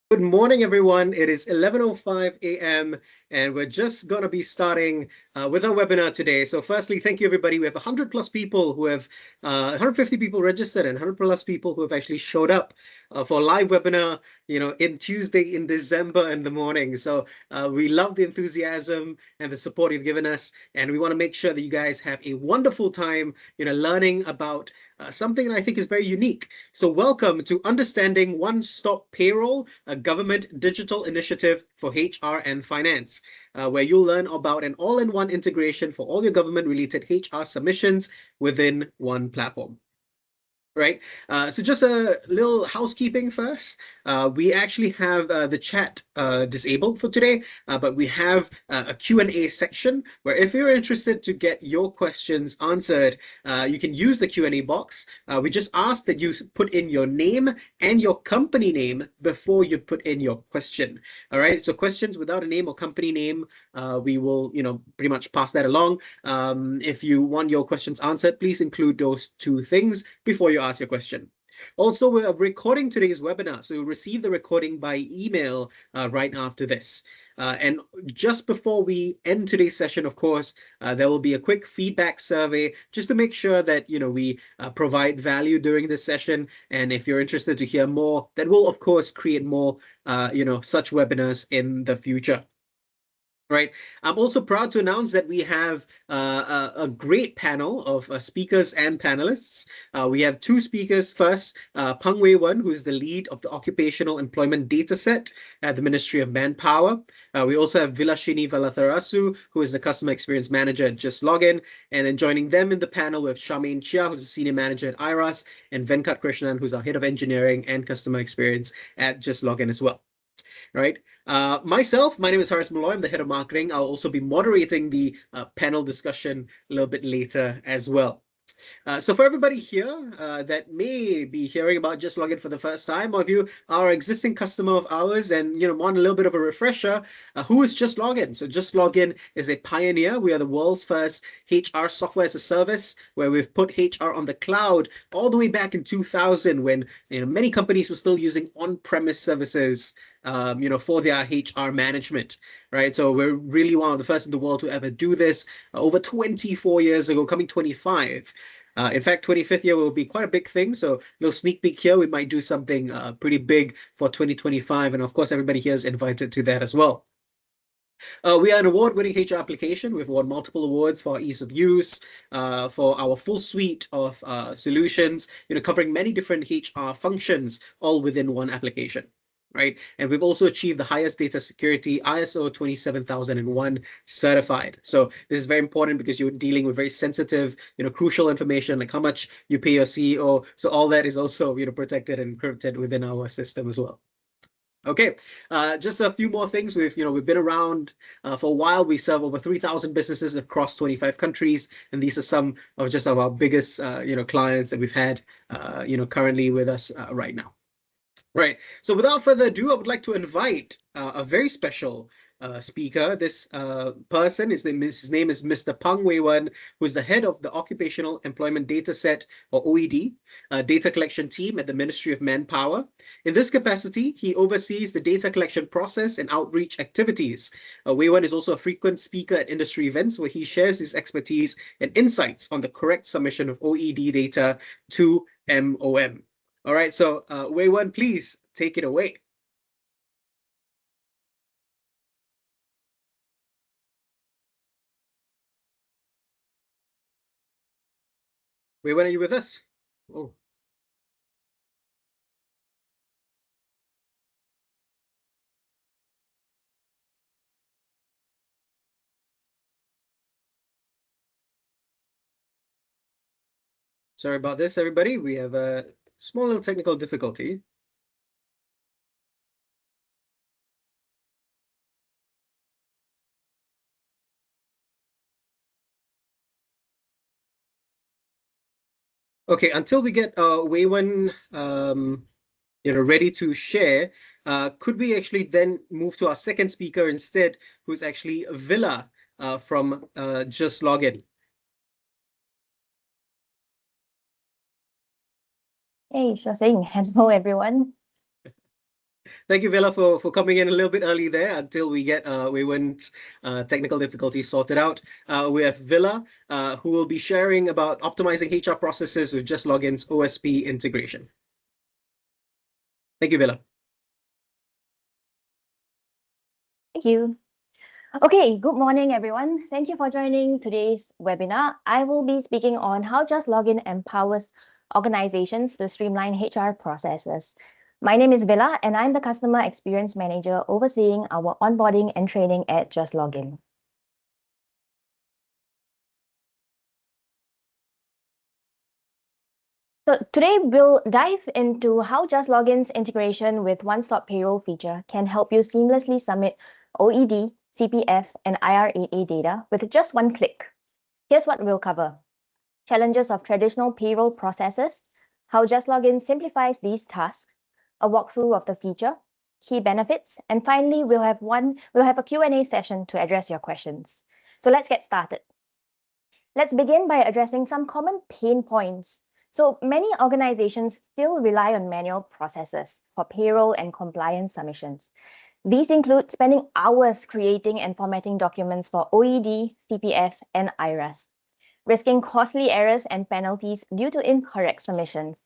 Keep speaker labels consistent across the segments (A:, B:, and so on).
A: Good morning, everyone. It is 11:05 a.m. and we're just going to be starting with our webinar today. So firstly, thank you, everybody. We have 100 plus people who have, 150 people registered and 100 plus people who have actually showed up for a live webinar, in Tuesday in December in the morning. So we love the enthusiasm and the support you've given us. And we want to make sure that you guys have a wonderful time, learning about something that I think is very unique. So welcome to Understanding One Stop Payroll, a government digital initiative for HR and finance, where you'll learn about an all-in-one integration for all your government-related HR submissions within one platform. Right. So just a little housekeeping first. We actually have the chat disabled for today, but we have a Q&A section where if you're interested to get your questions answered, you can use the Q&A box. We just ask that you put in your name and your company name before you put in your question. All right. So questions without a name or company name, we will, pretty much pass that along. If you want your questions answered, please include those two things before you ask your question. Also, we're recording today's webinar, so you'll receive the recording by email right after this. And just before we end today's session, of course, there will be a quick feedback survey just to make sure that we provide value during this session. And if you're interested to hear more, then we'll of course create more such webinars in the future. Right. I'm also proud to announce that we have a great panel of speakers and panelists. We have two speakers. First, Wei Wen, who is the lead of the Occupational Employment Dataset at the Ministry of Manpower. We also have Vilashini Vallatharasu, who is the Customer Experience Manager at JustLogin. And then joining them in the panel, we have Charmaine Chia, who's a Senior Manager at IRAS, and Venkat Krishnan, who's our Head of Engineering and Customer Experience at JustLogin as well. Right. My name is Haris Malloy. I'm the head of marketing. I'll also be moderating the panel discussion a little bit later as well. So for everybody here that may be hearing about JustLogin for the first time, or if you are an existing customer of ours and want a little bit of a refresher, who is JustLogin? So JustLogin is a pioneer. We are the world's first HR software as a service, where we've put HR on the cloud all the way back in 2000, when many companies were still using on-premise services, for their HR management. Right. So we're really one of the first in the world to ever do this. Over 24 years ago, coming 25. In fact, 25th year will be quite a big thing. So little sneak peek here, we might do something pretty big for 2025. And of course, everybody here is invited to that as well. We are an award-winning HR application. We've won multiple awards for our ease of use, for our full suite of solutions, covering many different HR functions, all within one application. Right. And we've also achieved the highest data security, ISO 27001 certified. So this is very important because you're dealing with very sensitive, crucial information, like how much you pay your CEO. So all that is also, protected and encrypted within our system as well. Okay, just a few more things. We've been around for a while. We serve over 3,000 businesses across 25 countries, and these are some of just our biggest, clients that we've had, currently with us right now. Right. So without further ado, I would like to invite a very special speaker. This person, his name is Mr. Wei Wen, who is the head of the Occupational Employment Dataset, or OED, data collection team at the Ministry of Manpower. In this capacity, he oversees the data collection process and outreach activities. Wei Wen is also a frequent speaker at industry events where he shares his expertise and insights on the correct submission of OED data to MOM. All right, so Wei Wen, please take it away. Wei Wen, are you with us? Oh. Sorry about this, everybody. We have a small little technical difficulty. Okay, until we get Wei Wen, ready to share, could we actually then move to our second speaker instead, who's actually Villa from JustLogin?
B: Hey, sure thing. Hello, everyone.
A: Thank you, Villa, for coming in a little bit early there until we get Wei Wen's technical difficulties sorted out. We have Villa, who will be sharing about optimizing HR processes with JustLogin's OSP integration. Thank you, Villa.
B: Thank you. Okay, good morning, everyone. Thank you for joining today's webinar. I will be speaking on how JustLogin empowers organizations to streamline HR processes. My name is Villa, and I'm the Customer Experience Manager overseeing our onboarding and training at JustLogin. So today we'll dive into how JustLogin's integration with One Stop Payroll feature can help you seamlessly submit OED, CPF, and IRAS data with just one click. Here's what we'll cover: challenges of traditional payroll processes, how JustLogin simplifies these tasks, a walkthrough of the feature, key benefits, and finally we'll have a Q&A session to address your questions. So let's get started. Let's begin by addressing some common pain points. So many organizations still rely on manual processes for payroll and compliance submissions. These include spending hours creating and formatting documents for OED, CPF, and IRAS, risking costly errors and penalties due to incorrect submissions,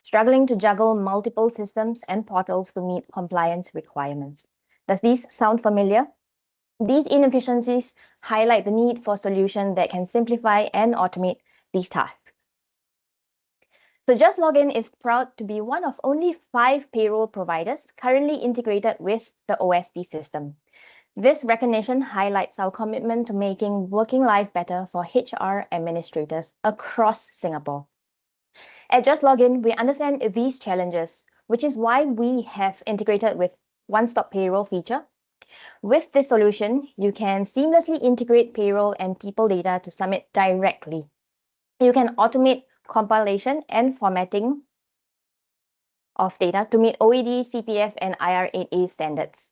B: struggling to juggle multiple systems and portals to meet compliance requirements. Does this sound familiar? These inefficiencies highlight the need for solutions that can simplify and automate these tasks. So JustLogin is proud to be one of only 5 payroll providers currently integrated with the OSP system. This recognition highlights our commitment to making working life better for HR administrators across Singapore. At JustLogin, we understand these challenges, which is why we have integrated with One Stop Payroll feature. With this solution, you can seamlessly integrate payroll and people data to submit directly. You can automate compilation and formatting of data to meet OED, CPF, and IRAS standards.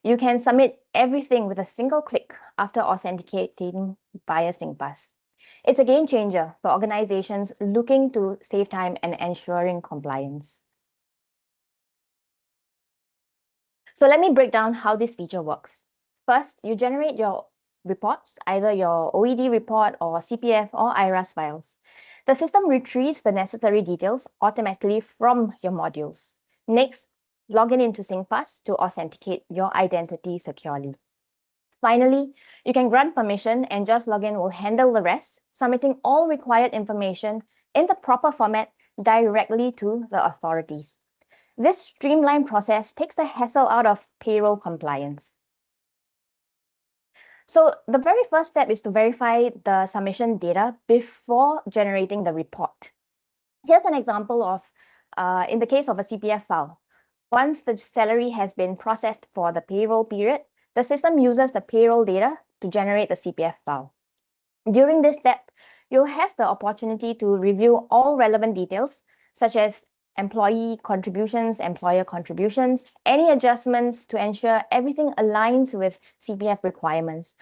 B: You can submit everything with a single click after authenticating via SingPass. It's a game changer for organizations looking to save time and ensuring compliance. So let me break down how this feature works. First, you generate your reports, either your OED report or CPF or IRAS files. The system retrieves the necessary details automatically from your modules. Next, log in into SingPass to authenticate your identity securely. Finally, you can grant permission and JustLogin will handle the rest, submitting all required information in the proper format directly to the authorities. This streamlined process takes the hassle out of payroll compliance. So the very first step is to verify the submission data before generating the report. Here's an example of, in the case of a CPF file. Once the salary has been processed for the payroll period, the system uses the payroll data to generate the CPF file. During this step, you'll have the opportunity to review all relevant details, such as employee contributions, employer contributions, any adjustments to ensure everything aligns with CPF requirements.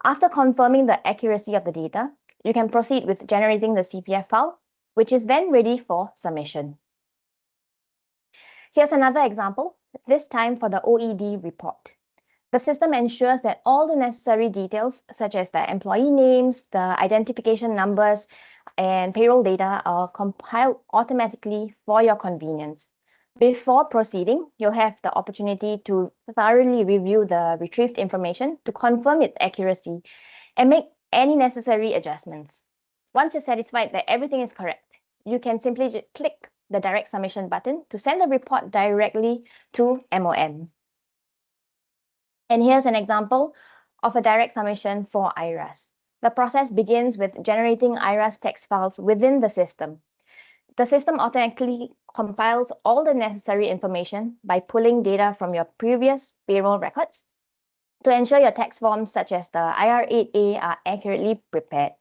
B: After confirming the accuracy of the data, you can proceed with generating the CPF file, which is then ready for submission. Here's another example, this time for the OED report. The system ensures that all the necessary details, such as the employee names, the identification numbers, and payroll data are compiled automatically for your convenience. Before proceeding, you'll have the opportunity to thoroughly review the retrieved information to confirm its accuracy and make any necessary adjustments. Once you're satisfied that everything is correct, you can simply click the direct submission button to send the report directly to MOM. And here's an example of a direct submission for IRAS. The process begins with generating IRAS text files within the system. The system automatically compiles all the necessary information by pulling data from your previous payroll records to ensure your tax forms such as the IR8A are accurately prepared.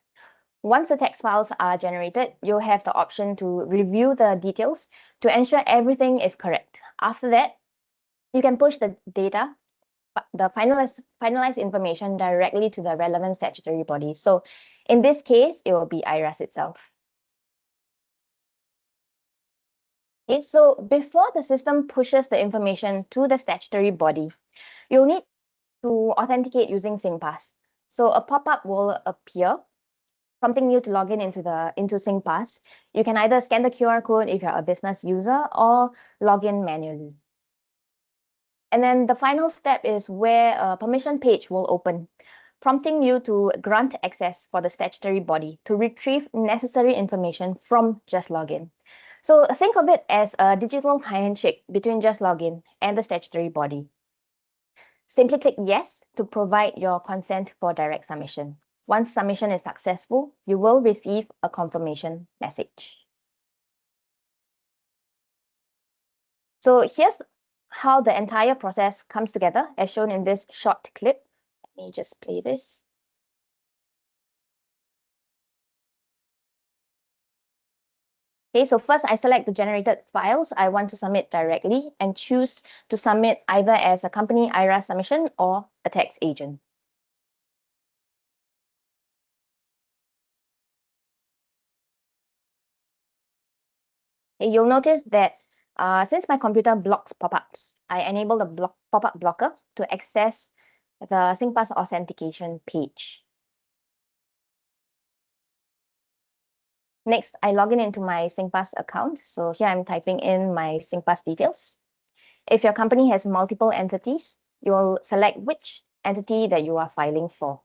B: Once the text files are generated, you'll have the option to review the details to ensure everything is correct. After that, you can push the data, the finalized information directly to the relevant statutory body. So in this case, it will be IRAS itself. Okay, so before the system pushes the information to the statutory body, you'll need to authenticate using SingPass. So a pop-up will appear prompting you to log in into SingPass. You can either scan the QR code if you're a business user or log in manually. And then the final step is where a permission page will open, prompting you to grant access for the statutory body to retrieve necessary information from JustLogin. So think of it as a digital handshake between JustLogin and the statutory body. Simply click yes to provide your consent for direct submission. Once submission is successful, you will receive a confirmation message. So here's how the entire process comes together as shown in this short clip. Let me just play this. Okay, so first I select the generated files I want to submit directly and choose to submit either as a company IRAS submission or a tax agent. Okay, you'll notice that since my computer blocks pop-ups, I enable the pop-up blocker to access the SingPass authentication page. Next, I log in into my SingPass account. So here I'm typing in my SingPass details. If your company has multiple entities, you will select which entity that you are filing for.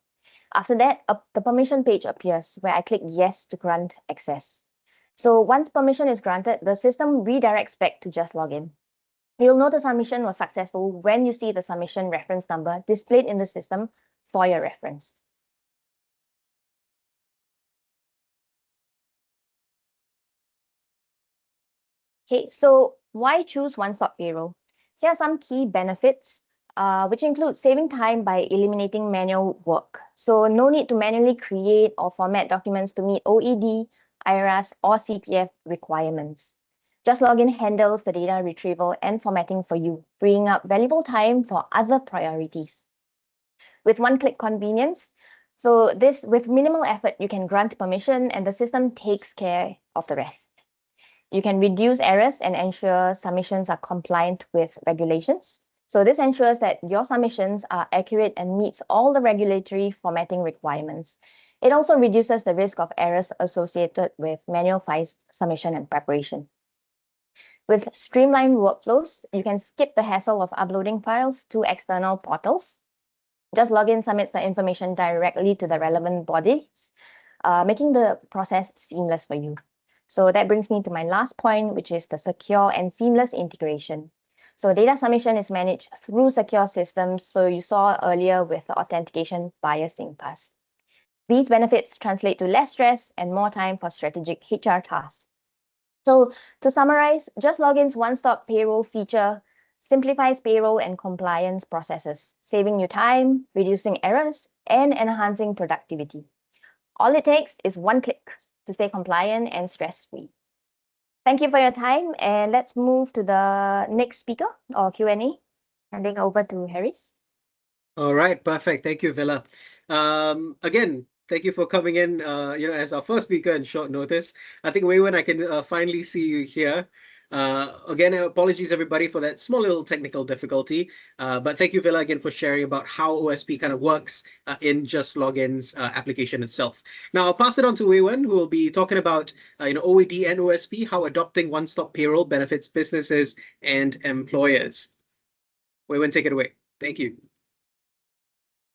B: After that, the permission page appears where I click yes to grant access. So once permission is granted, the system redirects back to JustLogin. You'll know the submission was successful when you see the submission reference number displayed in the system for your reference. Okay, so why choose One Stop Payroll? Here are some key benefits, which include saving time by eliminating manual work. So no need to manually create or format documents to meet OED, IRAS, or CPF requirements. JustLogin handles the data retrieval and formatting for you, freeing up valuable time for other priorities. With one-click convenience, so this with minimal effort, you can grant permission and the system takes care of the rest. You can reduce errors and ensure submissions are compliant with regulations. So this ensures that your submissions are accurate and meets all the regulatory formatting requirements. It also reduces the risk of errors associated with manual file submission and preparation. With streamlined workflows, you can skip the hassle of uploading files to external portals. JustLogin submits the information directly to the relevant bodies, making the process seamless for you. So that brings me to my last point, which is the secure and seamless integration. So data submission is managed through secure systems. So you saw earlier with the authentication via SingPass. These benefits translate to less stress and more time for strategic HR tasks. So to summarize, JustLogin's one-stop payroll feature simplifies payroll and compliance processes, saving you time, reducing errors, and enhancing productivity. All it takes is one click to stay compliant and stress-free. Thank you for your time, and let's move to the next speaker or Q&A. Handing over to Harris.
A: All right, perfect. Thank you, Villa. Again, thank you for coming in, as our first speaker in short notice. I think, Wei Wen, I can finally see you here. Again, apologies everybody for that small little technical difficulty. But thank you, Villa, again for sharing about how OSP kind of works in JustLogin's application itself. Now I'll pass it on to Wei Wen, who will be talking about OED and OSP, how adopting one-stop payroll benefits businesses and employers. Wei Wen, take it away. Thank you.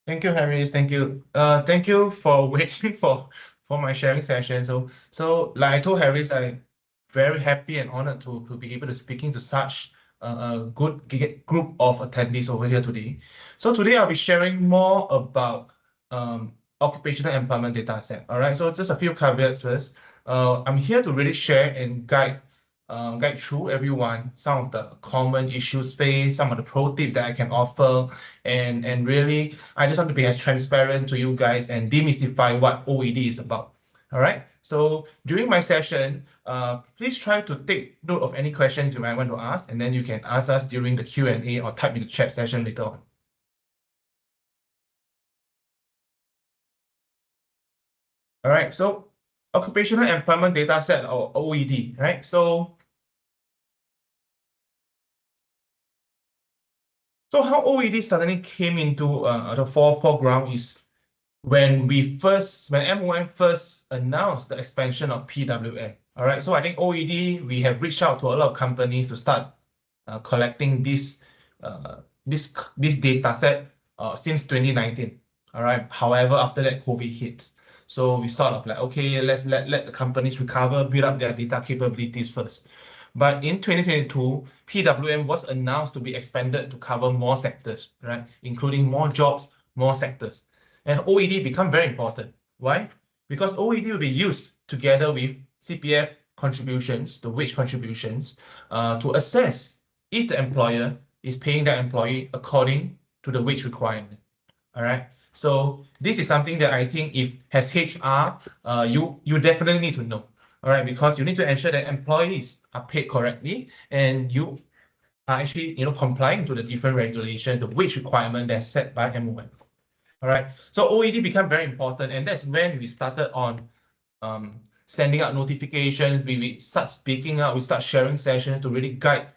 C: Thank you, Harris. Thank you. Thank you for waiting for my sharing session. So like I told Harris, I'm very happy and honored to be able to speaking to such a good group of attendees over here today. So today I'll be sharing more about occupational employment data set. All right. So just a few caveats first. I'm here to really share and guide through everyone some of the common issues faced, some of the pro tips that I can offer, and really I just want to be as transparent to you guys and demystify what OED is about. All right. So during my session, please try to take note of any questions you might want to ask, and then you can ask us during the Q&A or type in the chat session later on. All right. So occupational employment data set or OED, right? So So how OED suddenly came into the foreground is when MOM first announced the expansion of PWM. All right, so I think OED, we have reached out to a lot of companies to start collecting this data set since 2019. All right. However, after that, COVID hits. So we sort of like, okay, let's let the companies recover, build up their data capabilities first. But in 2022, PWM was announced to be expanded to cover more sectors, right? Including more jobs, more sectors. And OED become very important. Why? Because OED will be used together with CPF contributions, the wage contributions, to assess if the employer is paying their employee according to the wage requirement. All right. So this is something that I think if as HR, you definitely need to know. All right, because you need to ensure that employees are paid correctly and you are actually complying to the different regulations, the wage requirement that's set by MOM. All right. So OED become very important, and that's when we started on sending out notifications. We start speaking out, we start sharing sessions to really guide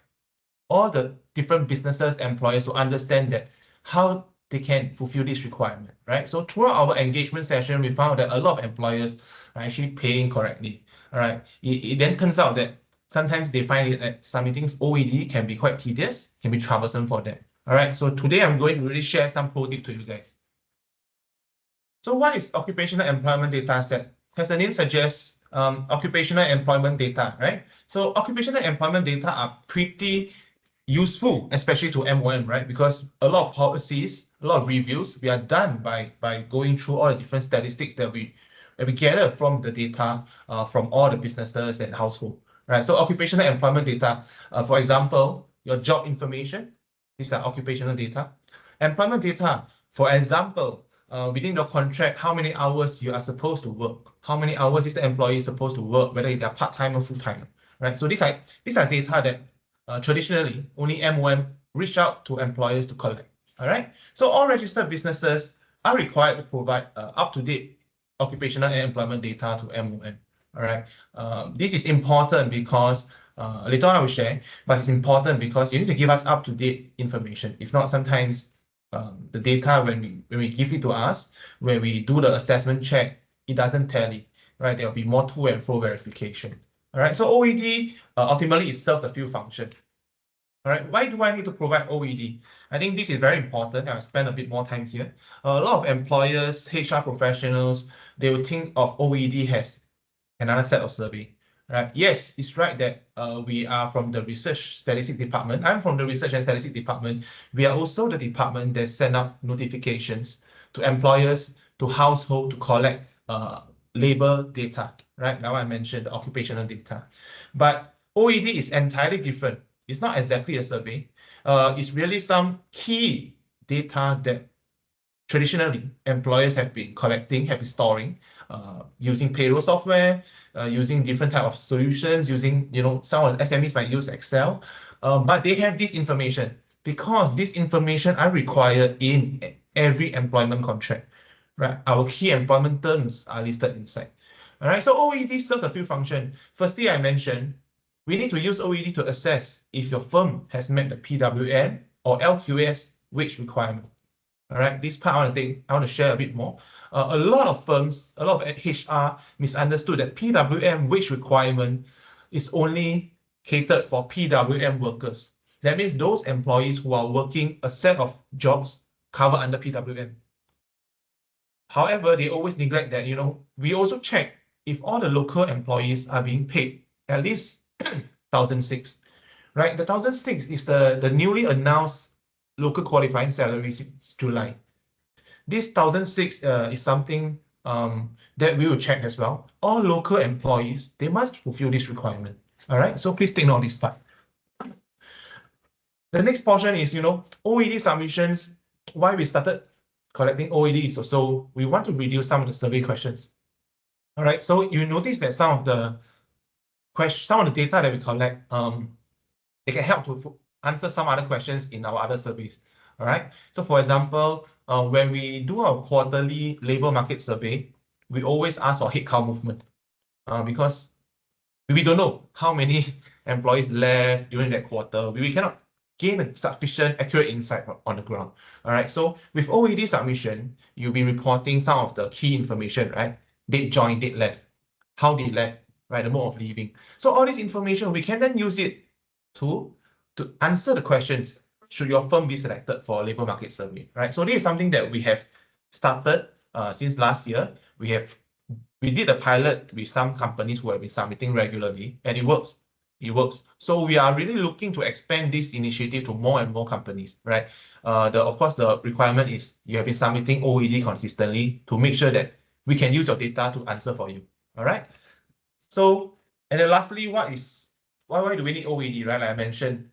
C: all the different businesses, employers to understand that how they can fulfill this requirement, right? So throughout our engagement session, we found that a lot of employers are actually paying correctly, all right? It then turns out that sometimes they find that submitting OED can be quite tedious, can be troublesome for them, all right? So today I'm going to really share some pro tips to you guys. So what is occupational employment data set? As the name suggests, occupational employment data, right? So occupational employment data are pretty useful, especially to MOM, right? Because a lot of policies, a lot of reviews, we are done by going through all the different statistics that we gather from the data from all the businesses and household, right? So occupational employment data, for example, your job information, these are occupational data. Employment data, for example, within your contract, how many hours you are supposed to work, how many hours is the employee supposed to work, whether they are part-time or full-time, right? So these are data that traditionally only MOM reach out to employers to collect. All right. So all registered businesses are required to provide up-to-date occupational and employment data to MOM. All right. This is important because later on I will share, but it's important because you need to give us up-to-date information. If not, sometimes the data when we give it to us, when we do the assessment check, it doesn't tally. Right. There will be more to and fro verification. All right, so OED ultimately it serves a few functions. All right, why do I need to provide OED? I think this is very important. I'll spend a bit more time here. A lot of employers, HR professionals, they will think of OED as another set of survey. Right? Yes, it's right that we are from the research statistics department. I'm from the research and statistics department. We are also the department that send out notifications to employers, to household to collect labor data, right? Now I mentioned the occupational data. But OED is entirely different. It's not exactly a survey. It's really some key data that traditionally employers have been collecting, have been storing, using payroll software, using different type of solutions, using, some of the SMEs might use Excel, but they have this information because this information are required in every employment contract. Right, our key employment terms are listed inside. All right, so OED serves a few functions. Firstly, I mentioned we need to use OED to assess if your firm has met the PWM or LQS wage requirement. All right, this part I want to share a bit more. A lot of firms, a lot of HR misunderstood that PWM wage requirement is only catered for PWM workers. That means those employees who are working a set of jobs covered under PWM. However, they always neglect that, we also check if all the local employees are being paid at least 1,006, right? The 1,006 is the newly announced local qualifying salary since July. This 1,006 is something that we will check as well. All local employees, they must fulfill this requirement. All right, so please take note of this part. The next portion is, OED submissions. Why we started collecting OEDs, so we want to reduce some of the survey questions. All right, so you notice that some of the data that we collect, they can help to answer some other questions in our other surveys. All right, so for example, when we do our quarterly labor market survey, we always ask for headcount movement because we don't know how many employees left during that quarter. We cannot gain a sufficient accurate insight on the ground. All right. So with OED submission, you'll be reporting some of the key information, right? Date join, date left, how they left, right? The mode of leaving. So all this information, we can then use it to answer the questions. Should your firm be selected for a labor market survey, right? So this is something that we have started since last year. We did a pilot with some companies who have been submitting regularly, and it works. It works. So we are really looking to expand this initiative to more and more companies, right? Of course, the requirement is you have been submitting OED consistently to make sure that we can use your data to answer for you. All right. So, and then lastly, why do we need OED, right? Like I mentioned,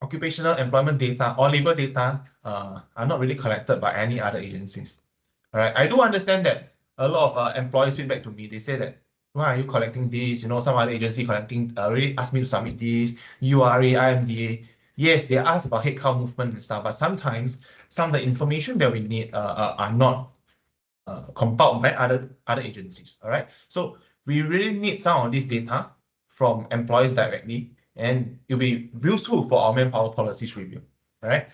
C: occupational employment data or labor data are not really collected by any other agencies. All right. I do understand that a lot of employees feedback to me. They say that, why are you collecting this? You know, some other agency collecting, really asked me to submit this, URA, IMDA. Yes, they ask about headcount movement and stuff, but sometimes some of the information that we need are not compiled by other agencies. All right. So we really need some of this data from employees directly, and it'll be useful for our manpower policies review. All right.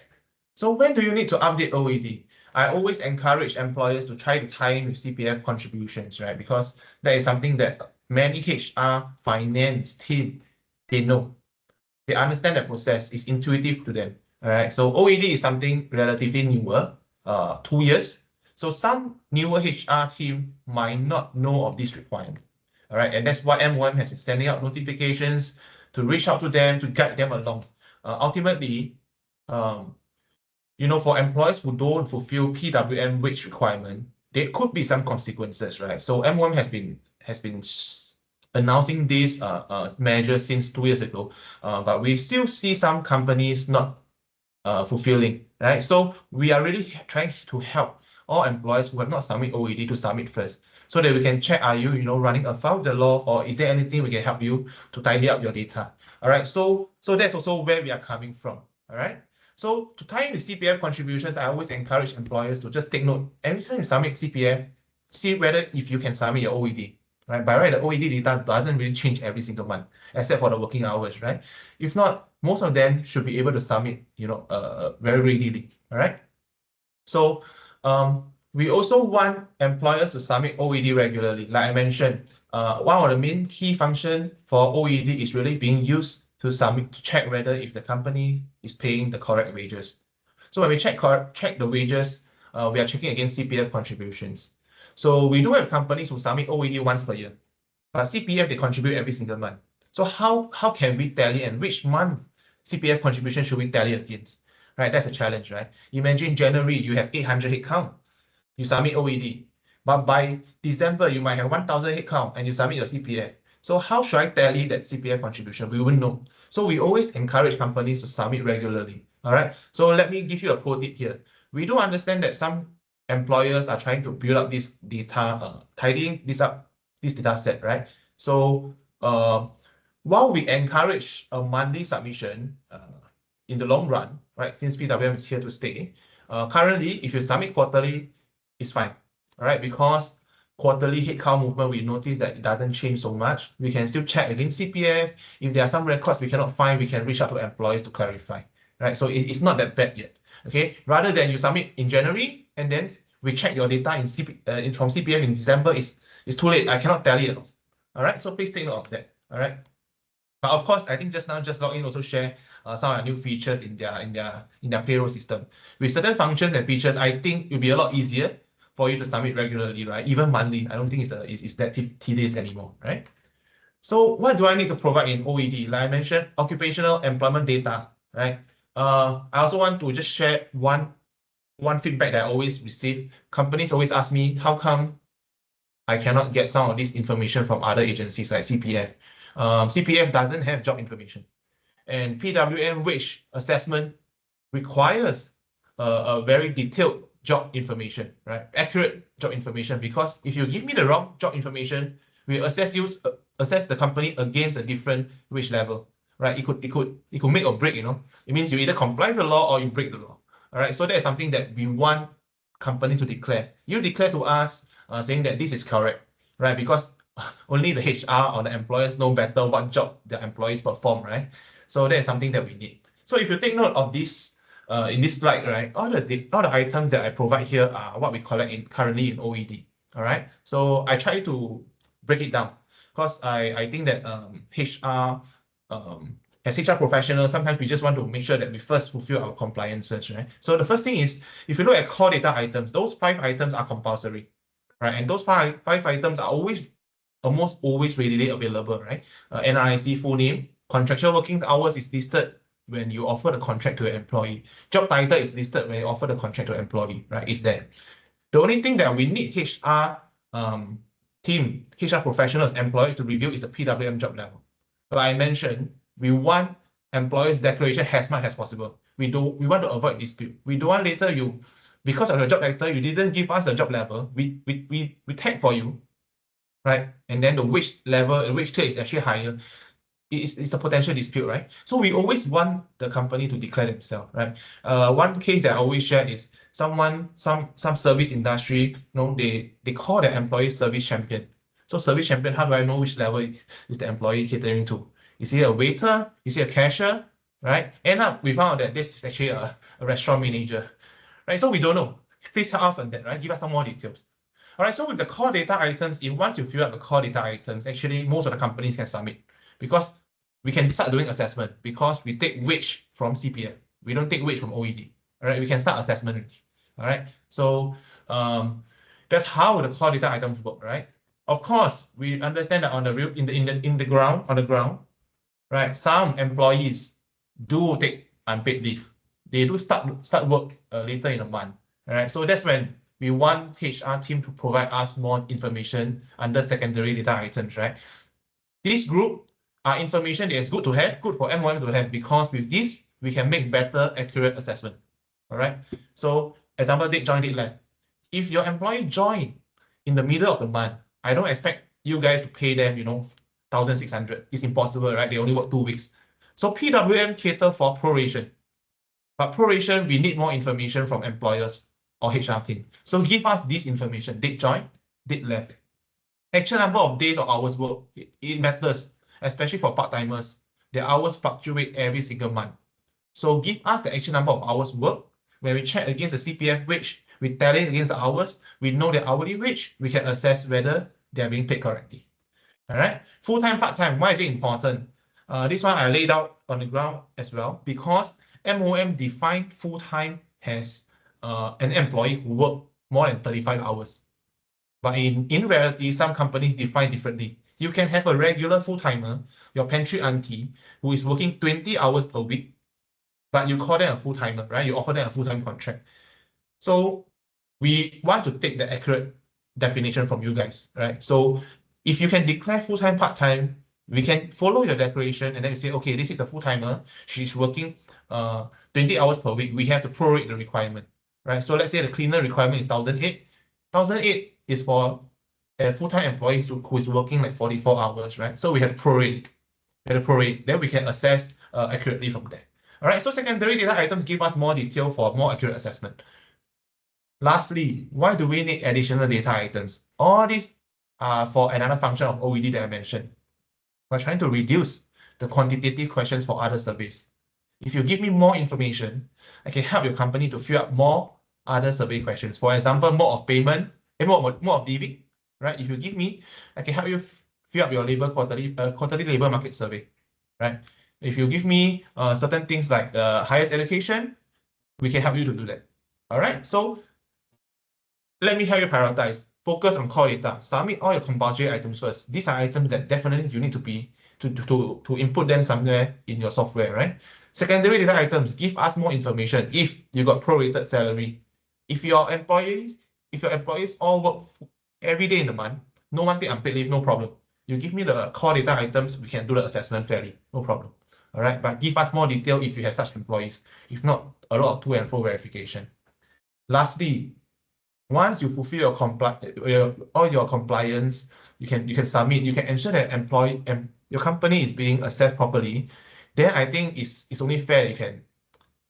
C: So when do you need to update OED? I always encourage employers to try to tie in with CPF contributions, right? Because that is something that many HR finance team, they know. They understand the process. It's intuitive to them. All right. So OED is something relatively newer, 2 years. So some newer HR team might not know of this requirement. All right. And that's why M1 has been sending out notifications to reach out to them, to guide them along. Ultimately, you know, for employees who don't fulfill PWM wage requirement, there could be some consequences, right? So M1 has been announcing these measures since 2 years ago, but we still see some companies not fulfilling, right? So we are really trying to help all employees who have not submitted OED to submit first, so that we can check, are you, running afoul of the law, or is there anything we can help you to tidy up your data? All right, so that's also where we are coming from. All right. So to tie in the CPF contributions, I always encourage employers to just take note. Every time you submit CPF, see whether if you can submit your OED. Right? By right, the OED data doesn't really change every single month, except for the working hours, right? If not, most of them should be able to submit, very readily. All right. So we also want employers to submit OED regularly. Like I mentioned, one of the main key function for OED is really being used to submit, to check whether if the company is paying the correct wages. So when we check the wages, we are checking against CPF contributions. So we do have companies who submit OED once per year, but CPF, they contribute every single month. So how can we tally, and which month CPF contribution should we tally against? Right, that's a challenge, right? Imagine January, you have 800 headcount, you submit OED, but by December, you might have 1,000 headcount and you submit your CPF. So how should I tally that CPF contribution? We wouldn't know. So we always encourage companies to submit regularly. All right. So let me give you a pro tip here. We do understand that some employers are trying to build up this data, tidying this data set, right? So while we encourage a monthly submission in the long run, right, since PWM is here to stay, currently, if you submit quarterly, it's fine, all right, because quarterly headcount movement, we notice that it doesn't change so much. We can still check against CPF. If there are some records we cannot find, we can reach out to employees to clarify, right? So it's not that bad yet, okay? Rather than you submit in January and then we check your data from CPF in December, it's too late. I cannot tally it, all right? So please take note of that, all right? But of course, I think just now, JustLogin also share some of the new features in their payroll system. With certain functions and features, I think it'll be a lot easier for you to submit regularly, right? Even monthly. I don't think it's that tedious anymore, right? So what do I need to provide in OED? Like I mentioned, occupational employment data, right? I also want to just share one feedback that I always receive. Companies always ask me, how come I cannot get some of this information from other agencies like CPF? CPF doesn't have job information, and PWM wage assessment requires a very detailed job information, right? Accurate job information, because if you give me the wrong job information, we assess the company against a different wage level, right? It could make or break, It means you either comply with the law or you break the law. All right. So that is something that we want companies to declare. You declare to us saying that this is correct, right? Because only the HR or the employers know better what job the employees perform, right? So that is something that we need. So if you take note of this, in this slide, right, all the items that I provide here are what we collect currently in OED. All right. So I try to break it down because I think that HR as HR professionals, sometimes we just want to make sure that we first fulfill our compliance first, right? So the first thing is, if you look at core data items, those 5 items are compulsory, right? And those five items are almost always readily available, right? NRIC, full name, contractual working hours is listed when you offer the contract to an employee. Job title is listed when you offer the contract to an employee, right? It's there. The only thing that we need HR team, HR professionals, employees to review is the PWM job level. Like I mentioned, we want employees' declaration as much as possible. We want to avoid dispute. We don't want later because of your job title, you didn't give us the job level. We tag for you, right? And then the wage level, the wage tier is actually higher. It's a potential dispute, right? So we always want the company to declare themselves, right? One case that I always share is some service industry, they call their employee service champion. So service champion, how do I know which level is the employee catering to? Is he a waiter? Is he a cashier? Right? End up, we found out that this is actually a restaurant manager, right? So we don't know. Please tell us on that, right? Give us some more details. All right, so with the core data items, once you fill out the core data items, actually most of the companies can submit because we can start doing assessment because we take wage from CPF. We don't take wage from OED. All right, we can start assessment. All right, so that's how the core data items work, right? Of course, we understand that on the ground, right? Some employees do take unpaid leave. They do start work later in the month. All right, so that's when we want HR team to provide us more information under secondary data items, right? This group are information that is good to have, good for MOM to have, because with this, we can make better, accurate assessment. All right. So example, date, join, date, left. If your employee join in the middle of the month, I don't expect you guys to pay them, 1,600. It's impossible, right? They only work 2 weeks. So PWM cater for proration. But proration, we need more information from employers or HR team. So give us this information, date join, date left. Actual number of days or hours work, it matters, especially for part-timers. Their hours fluctuate every single month. So give us the actual number of hours work. When we check against the CPF wage, we tally against the hours, we know the hourly wage, we can assess whether they are being paid correctly. All right, full-time, part-time, why is it important? This one I laid out on the ground as well, because MOM defined full-time as an employee who work more than 35 hours. But in reality, some companies define differently. You can have a regular full-timer, your pantry auntie, who is working 20 hours per week, but you call them a full-timer, right? You offer them a full-time contract. So we want to take the accurate definition from you guys, right? So if you can declare full-time, part-time, we can follow your declaration and then we say, okay, this is a full-timer. She's working 20 hours per week. We have to prorate the requirement, right? So let's say the cleaner requirement is 1,008. 1,008 is for a full-time employee who is working like 44 hours, right? So we have to prorate. Then we can assess accurately from there. All right, so secondary data items give us more detail for more accurate assessment. Lastly, why do we need additional data items? All these are for another function of OED that I mentioned. We're trying to reduce the quantitative questions for other surveys. If you give me more information, I can help your company to fill up more other survey questions. For example, mode of payment, mode of leaving, right? If you give me, I can help you fill up your quarterly labor market survey, right? If you give me certain things like highest education, we can help you to do that. All right, so let me help you prioritize. Focus on core data. Submit all your compulsory items first. These are items that definitely you need to input them somewhere in your software, right? Secondary data items, give us more information if you got prorated salary. If your employees all work every day in the month, no one take unpaid leave, no problem. You give me the core data items, we can do the assessment fairly, no problem. All right, but give us more detail if you have such employees. If not, a lot of to and fro verification. Lastly, once you fulfill all your compliance, you can submit. You can ensure that your company is being assessed properly. Then I think it's only fair you can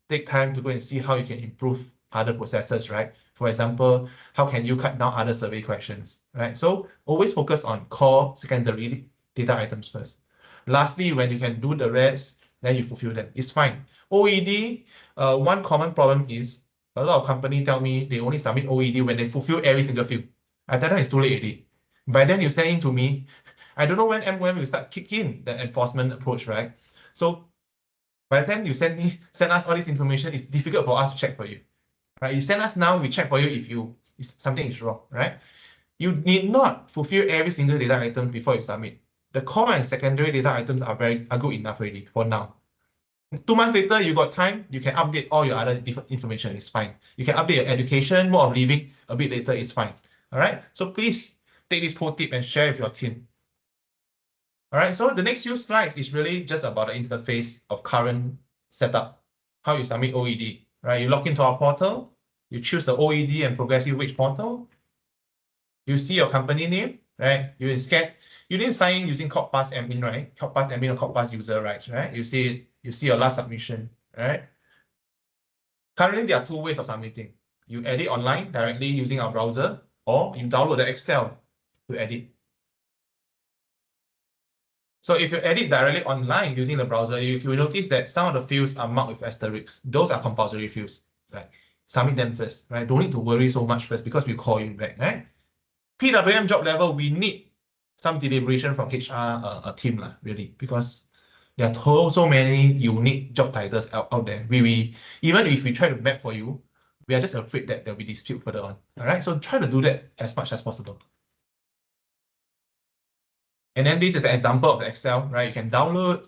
C: take time to go and see how you can improve other processes, right? For example, how can you cut down other survey questions, right? So always focus on core secondary data items first. Lastly, when you can do the rest, then you fulfill them. It's fine. OED, one common problem is a lot of companies tell me they only submit OED when they fulfill every single field. I tell them it's too late already. By then you send in to me, I don't know when MOM will start kick in the enforcement approach, right? So by the time you send us all this information, it's difficult for us to check for you, right? You send us now, we check for you if something is wrong, right? You need not fulfill every single data item before you submit. The core and secondary data items are good enough already for now. 2 months later, you got time, you can update all your other different information, it's fine. You can update your education, mode of living a bit later, it's fine. All right, so please take this pro tip and share with your team. All right, so the next few slides is really just about the interface of current setup, how you submit OED, right? You log into our portal, you choose the OED and progressive wage portal, you see your company name, right? You need to sign in using CorpPass admin, right? CorpPass admin or CorpPass user rights, right? You see your last submission, right? Currently, there are 2 ways of submitting. You edit online directly using our browser, or you download the Excel to edit. So if you edit directly online using the browser, you will notice that some of the fields are marked with asterisks. Those are compulsory fields, right? Submit them first, right? Don't need to worry so much first because we call you back, right? PWM job level, we need some deliberation from HR team, really, because there are so many unique job titles out there. Even if we try to map for you, we are just afraid that there'll be dispute further on. All right, so try to do that as much as possible. And then this is an example of the Excel, right? You can download.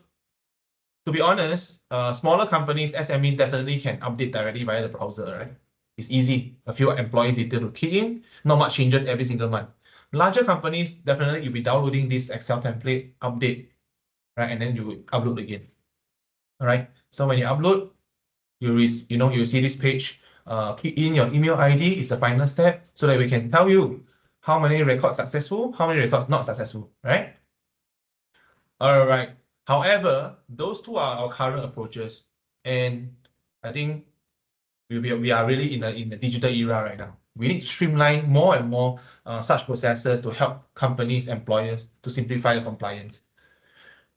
C: To be honest, smaller companies, SMEs definitely can update directly via the browser, right? It's easy. A few employee detail to key in, not much changes every single month. Larger companies, definitely you'll be downloading this Excel template, update, right? And then you will upload again. All right. So when you upload, you see this page. Key in your email ID is the final step so that we can tell you how many records successful, how many records not successful, right? All right. However, those 2 are our current approaches, and I think we are really in the digital era right now. We need to streamline more and more such processes to help companies, employers to simplify the compliance.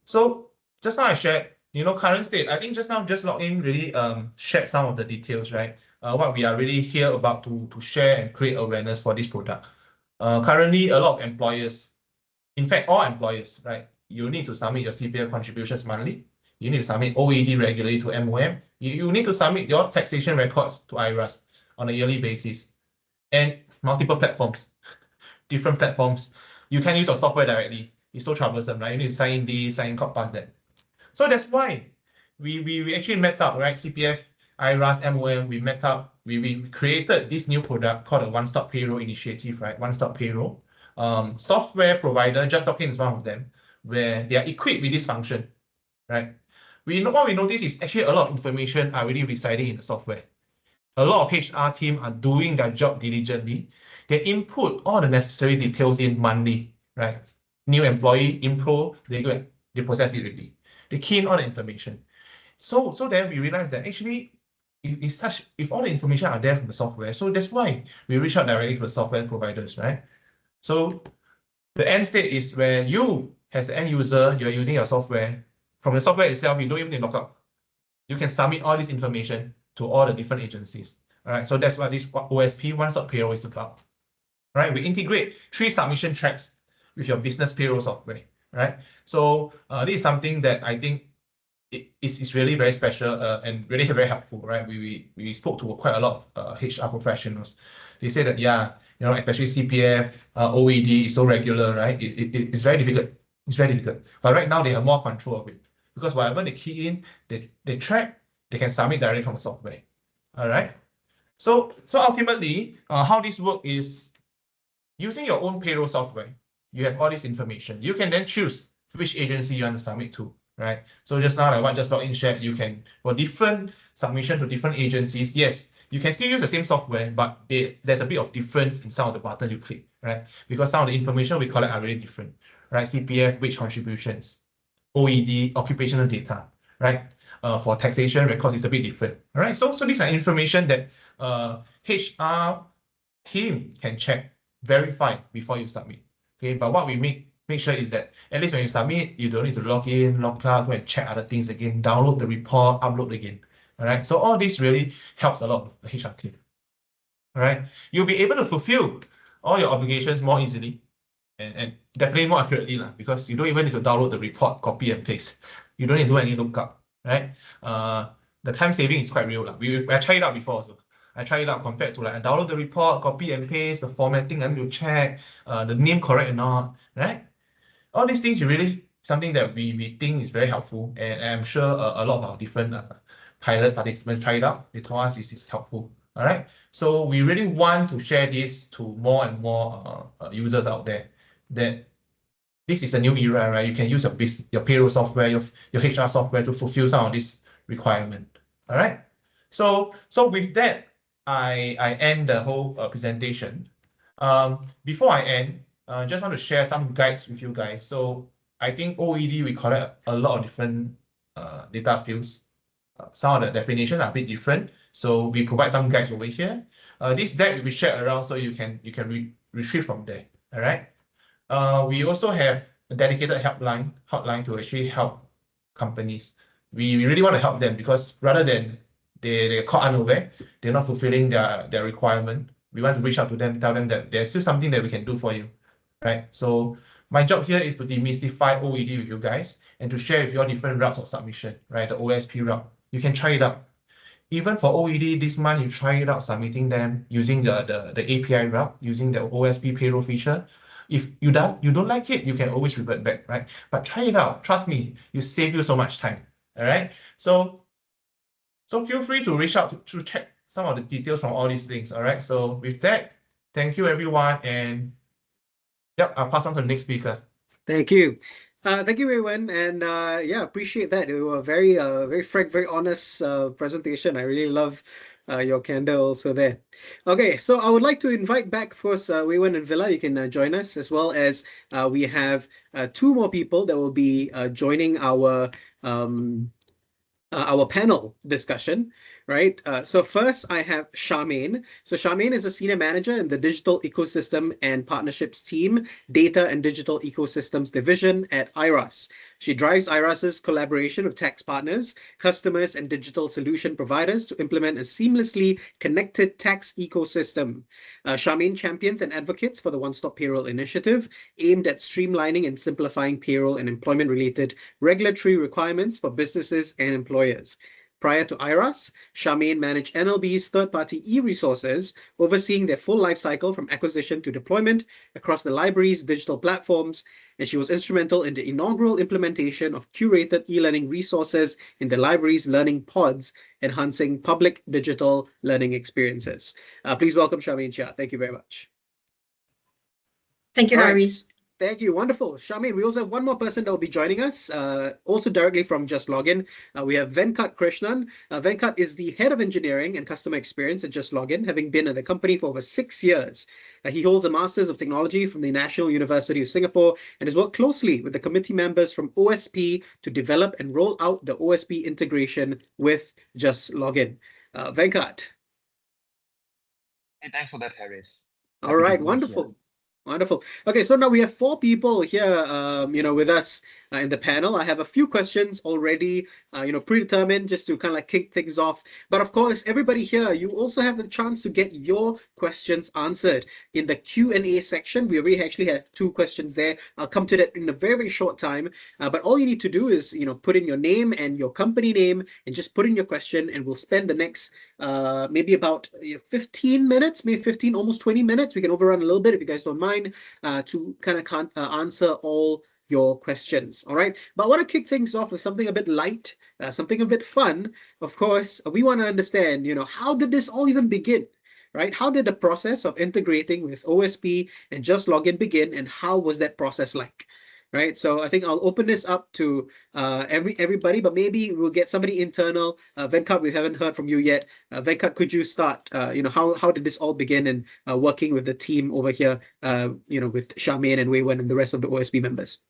C: So just now I shared, current state. I think just now JustLogin really shared some of the details, right? What we are really here about to share and create awareness for this product. Currently, a lot of employers, in fact, all employers, right? You need to submit your CPF contributions monthly. You need to submit OED regularly to MOM. You need to submit your taxation records to IRAS on a yearly basis. And multiple platforms, different platforms. You can use your software directly. It's so troublesome, right? You need to sign in this, sign in CorpPass that. So that's why we actually met up, right? CPF, IRAS, MOM, we met up. We created this new product called the One Stop Payroll initiative, right? One Stop Payroll. Software provider, JustLogin is one of them, where they are equipped with this function, right? What we notice is actually a lot of information are really residing in the software. A lot of HR team are doing their job diligently. They input all the necessary details in monthly, right? New employee, info, they process it already. They key in all the information. So then we realize that actually, if all the information are there from the software, so that's why we reach out directly to the software providers, right? So the end state is where you, as the end user, you're using your software. From the software itself, you don't even need to log out. You can submit all this information to all the different agencies. All right, so that's what this OSP, One Stop Payroll, is about. All right, we integrate 3 submission tracks with your business payroll software. Right, so this is something that I think is really very special and really very helpful. Right, we spoke to quite a lot of HR professionals. They say that especially CPF, OED is so regular. Right, it's very difficult. It's very difficult. But right now they have more control of it because whatever they key in, they track, they can submit directly from the software. All right. So ultimately, how this works is using your own payroll software. You have all this information. You can then choose which agency you want to submit to. Right. So just now, like what JustLogin shared, you can for different submission to different agencies. Yes, you can still use the same software, but there's a bit of difference in some of the buttons you click. Right, because some of the information we collect are really different. Right, CPF, wage contributions, OED, occupational data, right? For taxation records, it's a bit different. All right, so these are information that HR team can check, verify before you submit. Okay, but what we make make sure is that at least when you submit, you don't need to log in, log out, go and check other things again, download the report, upload again. All right. So all this really helps a lot of the HR team. All right. You'll be able to fulfill all your obligations more easily and definitely more accurately because you don't even need to download the report, copy and paste. You don't need to do any lookup, right? The time saving is quite real. I tried it out before also. I tried it out compared to like I download the report, copy and paste, the formatting I need to check, the name correct or not, right? All these things are really something that we think is very helpful, and I'm sure a lot of our different pilot participants tried it out. They told us this is helpful. All right, so we really want to share this to more and more users out there that this is a new era, right? You can use your payroll software, your HR software to fulfill some of this requirement. All right. So with that, I end the whole presentation. Before I end, just want to share some guides with you guys. So I think OED we collect a lot of different data fields. Some of the definitions are a bit different, so we provide some guides over here. This deck will be shared around, so you can retrieve from there. All right. We also have a dedicated hotline to actually help companies. We really want to help them because rather than they're caught unaware, they're not fulfilling their requirement. We want to reach out to them, tell them that there's still something that we can do for you, right? So my job here is to demystify OED with you guys and to share with you all different routes of submission, right? The OSP route. You can try it out. Even for OED this month, you try it out submitting them using the API route, using the OSP payroll feature. If you don't like it, you can always revert back, right? But try it out. Trust me, it save you so much time. All right. So feel free to reach out to check some of the details from all these things. All right. So with that, thank you everyone, and yep, I'll pass on to the next speaker.
A: Thank you. Thank you, Wei Wen, and yeah, appreciate that. It was a very frank, very honest presentation. I really love your candor also there. Okay, so I would like to invite back, of course, Wei Wen and Villa. You can join us, as well as we have two more people that will be joining our panel discussion, right? So first I have Charmaine. So Charmaine is a senior manager in the digital ecosystem and partnerships team, data and digital ecosystems division at IRAS. She drives IRAS's collaboration with tax partners, customers, and digital solution providers to implement a seamlessly connected tax ecosystem. Charmaine champions and advocates for the One Stop Payroll initiative, aimed at streamlining and simplifying payroll and employment-related regulatory requirements for businesses and employers. Prior to IRAS, Charmaine managed NLB's third-party e-resources, overseeing their full life cycle from acquisition to deployment across the library's digital platforms, and she was instrumental in the inaugural implementation of curated e-learning resources in the library's learning pods, enhancing public digital learning experiences. Please welcome Charmaine Chia. Thank you very much.
D: Thank you, Harris.
A: Thank you. Wonderful. Charmaine, we also have one more person that will be joining us, also directly from JustLogin. We have Venkat Krishnan. Venkat is the head of engineering and customer experience at JustLogin, having been at the company for over 6 years. He holds a Master's of Technology from the National University of Singapore and has worked closely with the committee members from OSP to develop and roll out the OSP integration with JustLogin. Venkat.
E: Hey, thanks for that, Harris.
A: All right, wonderful. Wonderful. Okay, so now we have 4 people here, with us in the panel. I have a few questions already, predetermined just to kind of like kick things off. But of course, everybody here, you also have the chance to get your questions answered in the Q&A section. We already actually have 2 questions there. I'll come to that in a very, very short time. But all you need to do is, put in your name and your company name and just put in your question, and we'll spend the next maybe about 15 minutes, maybe 15, almost 20 minutes. We can overrun a little bit if you guys don't mind, to kind of answer all your questions. All right, but I want to kick things off with something a bit light, something a bit fun. Of course, we want to understand, how did this all even begin? Right? How did the process of integrating with OSP and JustLogin begin, and how was that process like? Right, so I think I'll open this up to everybody, but maybe we'll get somebody internal. Venkat, we haven't heard from you yet. Venkat, could you start? How did this all begin, and working with the team over here, with Charmaine and Wei Wen and the rest of the OSP members?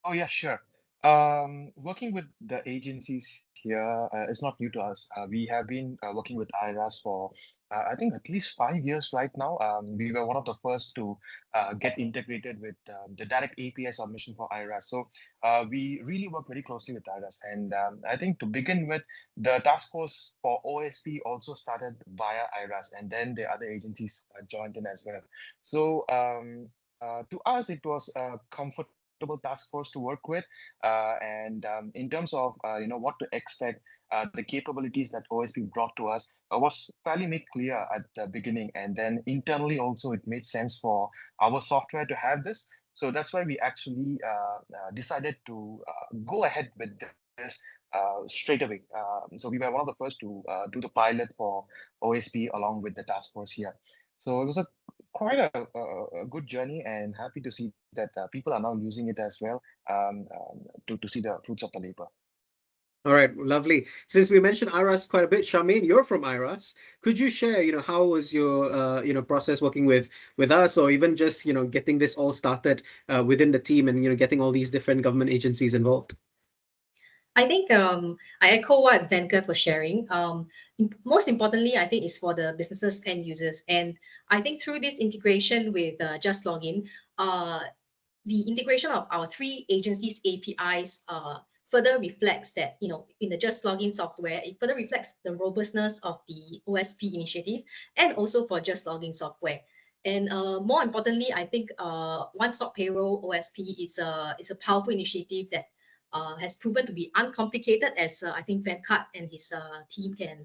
E: Oh, yeah, sure. Working with the agencies here is not new to us. We have been working with IRAS for, I think, at least 5 years right now. We were one of the first to get integrated with the direct API submission for IRAS. So we really work very closely with IRAS. And I think to begin with, the task force for OSP also started via IRAS, and then the other agencies joined in as well. So to us, it was a comfortable task force to work with. And in terms of what to expect, the capabilities that OSP brought to us was fairly made clear at the beginning, and then internally also it made sense for our software to have this. So that's why we actually decided to go ahead with this straight away. So we were one of the first to do the pilot for OSP along with the task force here. So it was quite a good journey, and happy to see that people are now using it as well, to see the fruits of the labor.
A: All right, lovely. Since we mentioned IRAS quite a bit, Charmaine, you're from IRAS. Could you share, how was your, process working with us, or even just, getting this all started within the team and, getting all these different government agencies involved?
D: I think I echo what Venkat was sharing. Most importantly, I think is for the businesses and users. And I think through this integration with JustLogin, the integration of our 3 agencies' APIs further reflects that, in the JustLogin software, it further reflects the robustness of the OSP initiative and also for JustLogin software. And more importantly, I think One Stop Payroll OSP is a powerful initiative that has proven to be uncomplicated, as I think Venkat and his team can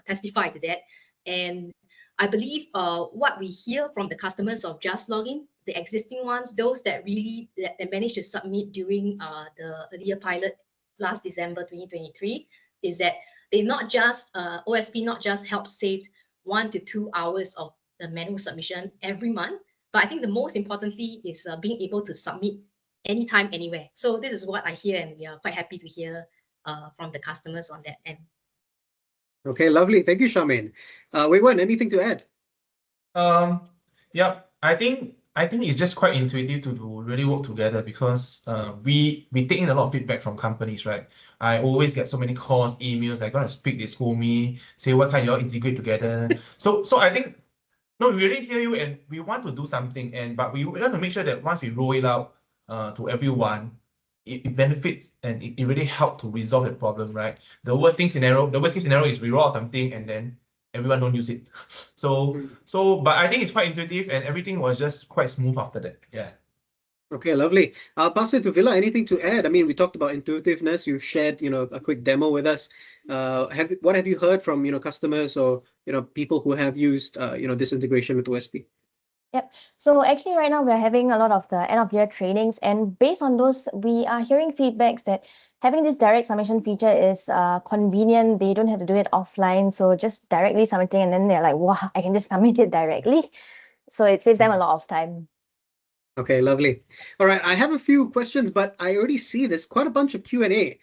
D: testify to that. And I believe what we hear from the customers of JustLogin, the existing ones, those that really that managed to submit during the earlier pilot last December 2023, is that they not just OSP not just help save 1 to 2 hours of the manual submission every month, but I think the most importantly is being able to submit anytime, anywhere. So this is what I hear, and we are quite happy to hear from the customers on that end.
A: Okay, lovely. Thank you, Charmaine. Wei Wen, anything to add?
C: Yeah, I think it's just quite intuitive to really work together, because we take in a lot of feedback from companies, right? I always get so many calls, emails. I gotta speak, they scold me, say what can you all integrate together. So I think no, we really hear you, and we want to do something, but we want to make sure that once we roll it out to everyone, it benefits and it really helps to resolve the problem, right? The worst case scenario is we roll out something and then everyone don't use it. But I think it's quite intuitive, and everything was just quite smooth after that. Yeah.
A: Okay, lovely. I'll pass it to Villa. Anything to add? I mean, we talked about intuitiveness. You've shared, a quick demo with us. What have you heard from, customers or, people who have used, this integration with OSP?
B: Yep. So actually right now we're having a lot of the end of year trainings, and based on those, we are hearing feedbacks that having this direct submission feature is convenient. They don't have to do it offline. So just directly submitting, and then they're like, wow, I can just submit it directly. So it saves them a lot of time.
A: Okay, lovely. All right, I have a few questions, but I already see there's quite a bunch of Q&A.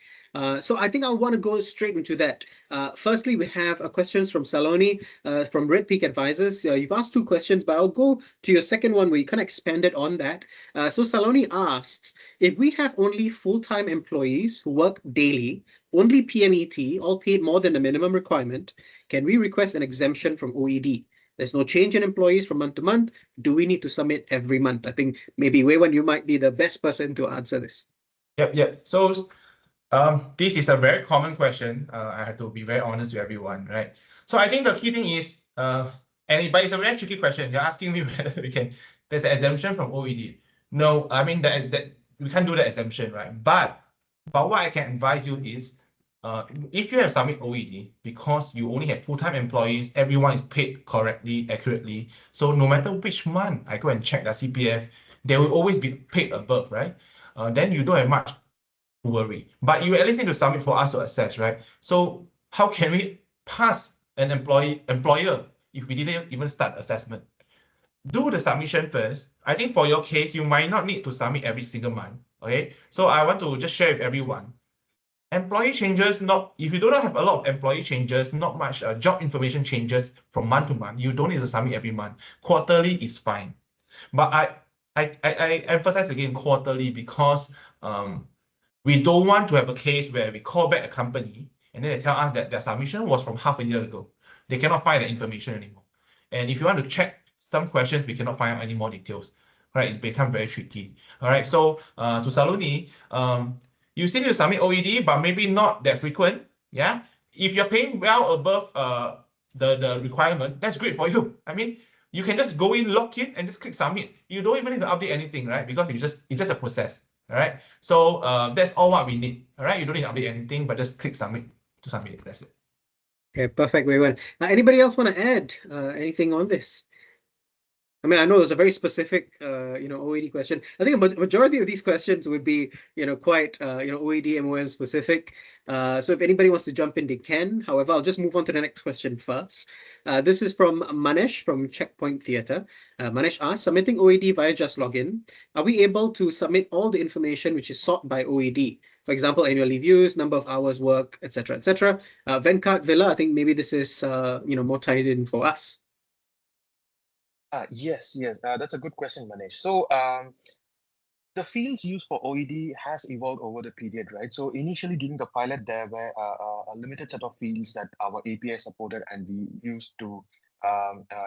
A: So I think I'll want to go straight into that. Firstly, we have questions from Saloni from Red Peak Advisors. You've asked 2 questions, but I'll go to your second one where you kind of expanded on that. So Saloni asks, if we have only full-time employees who work daily, only PMET, all paid more than the minimum requirement, can we request an exemption from OED? There's no change in employees from month to month. Do we need to submit every month? I think maybe Wei Wen, you might be the best person to answer this.
C: Yep. So this is a very common question. I have to be very honest with everyone, right? So I think the key thing is, but it's a very tricky question. You're asking me whether there's an exemption from OED. No, I mean that we can't do the exemption, right? But what I can advise you is, if you have submit OED, because you only have full-time employees, everyone is paid correctly, accurately. So no matter which month I go and check the CPF, they will always be paid above, right? Then you don't have much to worry. But you at least need to submit for us to assess, right? So how can we pass an employer if we didn't even start assessment? Do the submission first. I think for your case, you might not need to submit every single month. Okay, so I want to just share with everyone. Employee changes, if you do not have a lot of employee changes, not much job information changes from month to month, you don't need to submit every month. Quarterly is fine. But I emphasize again quarterly, because We don't want to have a case where we call back a company and then they tell us that their submission was from half a year ago. They cannot find the information anymore. And if you want to check some questions, we cannot find out any more details. Right? It's become very tricky. All right. So to Saloni, you still need to submit OED, but maybe not that frequent. Yeah. If you're paying well above the requirement, that's great for you. I mean, you can just go in, log in, and just click submit. You don't even need to update anything, right? Because it's just a process. All right. So that's all what we need. All right. You don't need to update anything, but just click submit to submit it. That's it.
A: Okay, perfect, Wei Wen. Anybody else want to add anything on this? I mean, I know it was a very specific, OED question. I think a majority of these questions would be, quite, OED, MOM specific. So if anybody wants to jump in, they can. However, I'll just move on to the next question first. This is from Manesh from Checkpoint Theatre. Manesh asks, submitting OED via JustLogin, are we able to submit all the information which is sought by OED? For example, annual leave use, number of hours work, etc., etc. Venkat, Villa, I think maybe this is, more tied in for us.
E: Yes, that's a good question, Manish. So the fields used for OED has evolved over the period, right? So initially during the pilot, there were a limited set of fields that our API supported, and we used to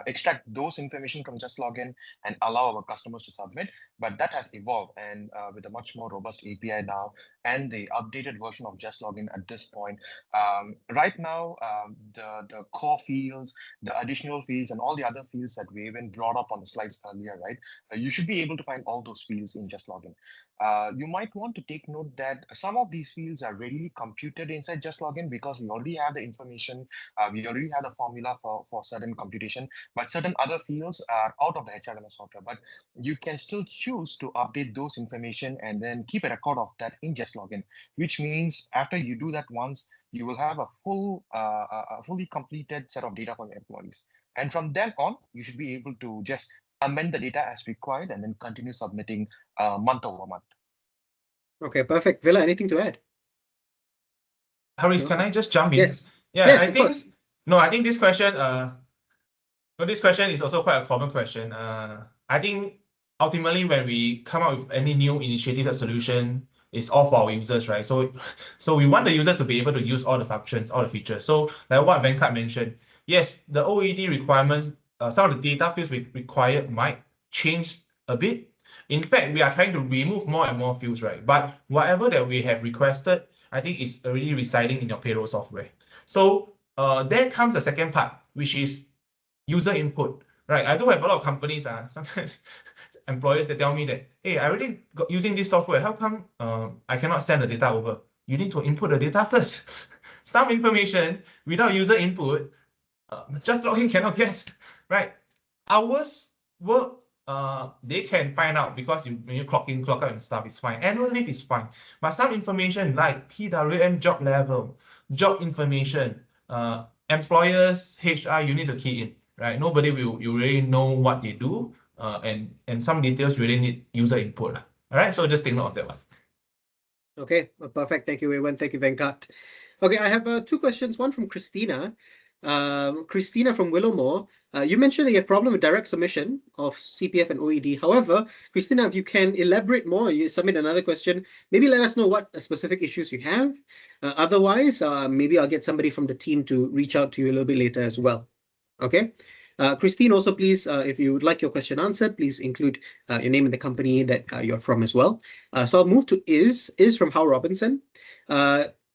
E: extract those information from JustLogin and allow our customers to submit. But that has evolved, and with a much more robust API now and the updated version of JustLogin at this point, right now, the core fields, the additional fields, and all the other fields that we even brought up on the slides earlier, right? You should be able to find all those fields in JustLogin. You might want to take note that some of these fields are readily computed inside JustLogin because we already have the information, we already have the formula for certain computation, but certain other fields are out of the HRMS software. But you can still choose to update those information and then keep a record of that in JustLogin, which means after you do that once, you will have a fully completed set of data for your employees. And from then on, you should be able to just amend the data as required and then continue submitting month over month.
A: Okay, perfect. Villa, anything to add?
C: Haris, can I just jump in?
A: Yes.
C: Yeah,
A: yes,
C: I think this question, this question is also quite a common question. I think ultimately when we come up with any new initiative or solution, it's all for our users, right? So we want the users to be able to use all the functions, all the features. So like what Venkat mentioned, yes, the OED requirements, some of the data fields required might change a bit. In fact, we are trying to remove more and more fields, right? But whatever that we have requested, I think is already residing in your payroll software. So there comes the second part, which is user input, right? I do have a lot of companies, sometimes employers that tell me that, hey, I already got using this software. How come I cannot send the data over? You need to input the data first. Some information without user input, JustLogin cannot get, right? Hours work, they can find out because when you clock in, clock out and stuff, it's fine. Annual leave is fine. But some information like PWM job level, job information, employers, HR, you need to key in, right? Nobody will really know what they do, and some details really need user input. All right, so just take note of that one.
A: Okay, perfect. Thank you, Wei Wen. Thank you, Venkat. Okay, I have two questions. One from Christina. Christina from Willowmore. You mentioned that you have problem with direct submission of CPF and OED. However, Christina, if you can elaborate more, you submit another question. Maybe let us know what specific issues you have. Otherwise, maybe I'll get somebody from the team to reach out to you a little bit later as well. Okay. Christine, also please, if you would like your question answered, please include your name and the company that you're from as well. So I'll move to Is from Hal Robinson.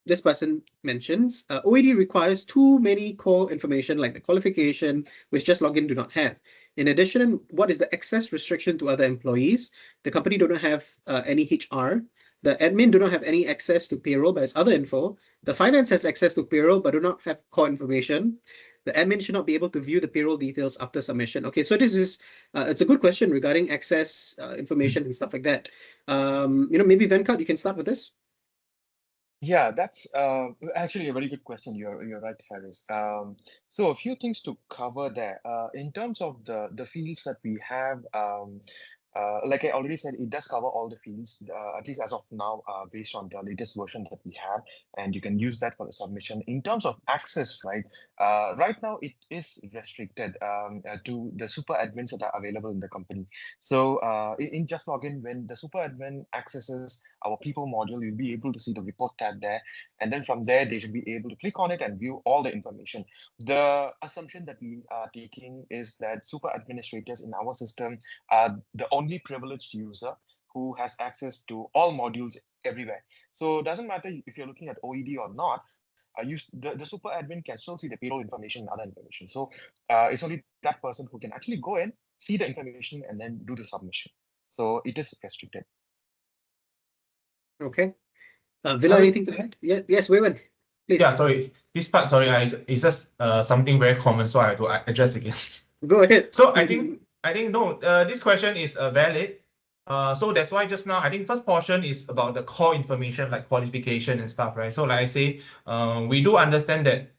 A: This person mentions OED requires too many core information like the qualification, which JustLogin do not have. In addition, what is the access restriction to other employees? The company do not have any HR. The admin do not have any access to payroll, but it's other info. The finance has access to payroll, but do not have core information. The admin should not be able to view the payroll details after submission. Okay, so this is it's a good question regarding access information and stuff like that. Maybe Venkat, you can start with this.
E: Yeah, that's actually a very good question. You're right, Harris. So a few things to cover there. In terms of the fields that we have, like I already said, it does cover all the fields, at least as of now, based on the latest version that we have, and you can use that for the submission. In terms of access, right, right now it is restricted to the super admins that are available in the company. So in JustLogin, when the super admin accesses our people module, you'll be able to see the report tab there. And then from there, they should be able to click on it and view all the information. The assumption that we are taking is that super administrators in our system are the only privileged user who has access to all modules everywhere. So it doesn't matter if you're looking at OED or not, the super admin can still see the payroll information and other information. So it's only that person who can actually go in, see the information, and then do the submission. So it is restricted.
A: Okay. Villa, anything to add? Yeah, yes, Wei Wen, please.
C: Yeah, sorry. This part, sorry, it's just something very common, so I have to address again.
A: Go ahead.
C: So I think no, this question is valid. So that's why just now I think first portion is about the core information like qualification and stuff, right? So like I say, we do understand that